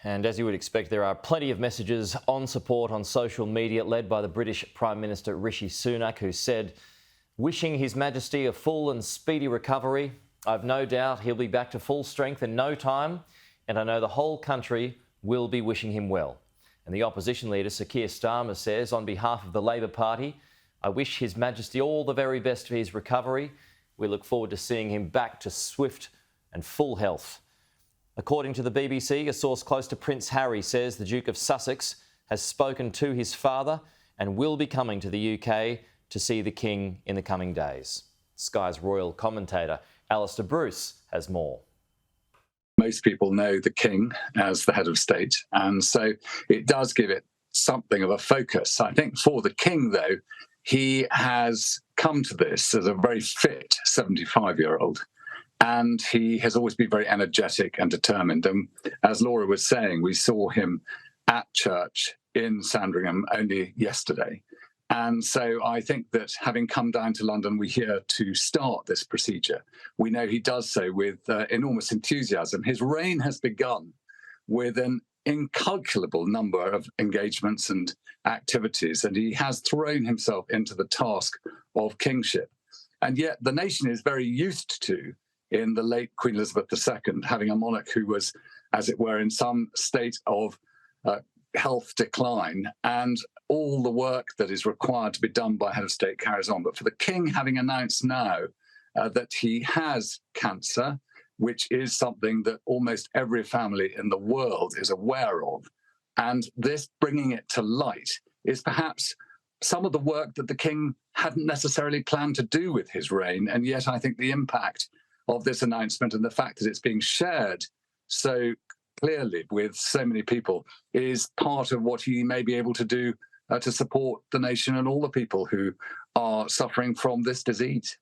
And as you would expect, there are plenty of messages on support on social media, led by the British Prime Minister Rishi Sunak, who said, wishing His Majesty a full and speedy recovery. I've no doubt he'll be back to full strength in no time, and I know the whole country will be wishing him well. And the opposition leader, Sir Keir Starmer, says, on behalf of the Labor Party, I wish His Majesty all the very best for his recovery. We look forward to seeing him back to swift and full health. According to the BBC, a source close to Prince Harry says the Duke of Sussex has spoken to his father and will be coming to the UK to see the King in the coming days. Sky's royal commentator, Alistair Bruce, has more. Most people know the King as the head of state, and so it does give it something of a focus. I think for the King, though, he has come to this as a very fit 75-year-old. And he has always been very energetic and determined. And as Laura was saying, we saw him at church in Sandringham only yesterday. And so I think that having come down to London, we're here to start this procedure. We know he does so with enormous enthusiasm. His reign has begun with an incalculable number of engagements and activities, and he has thrown himself into the task of kingship. And yet the nation is very used to, in the late Queen Elizabeth II, having a monarch who was, as it were, in some state of health decline, and all the work that is required to be done by a head of state carries on. But for the King, having announced now that he has cancer, which is something that almost every family in the world is aware of, and this bringing it to light is perhaps some of the work that the King hadn't necessarily planned to do with his reign. And yet I think the impact of this announcement and the fact that it's being shared so clearly with so many people is part of what he may be able to do to support the nation and all the people who are suffering from this disease.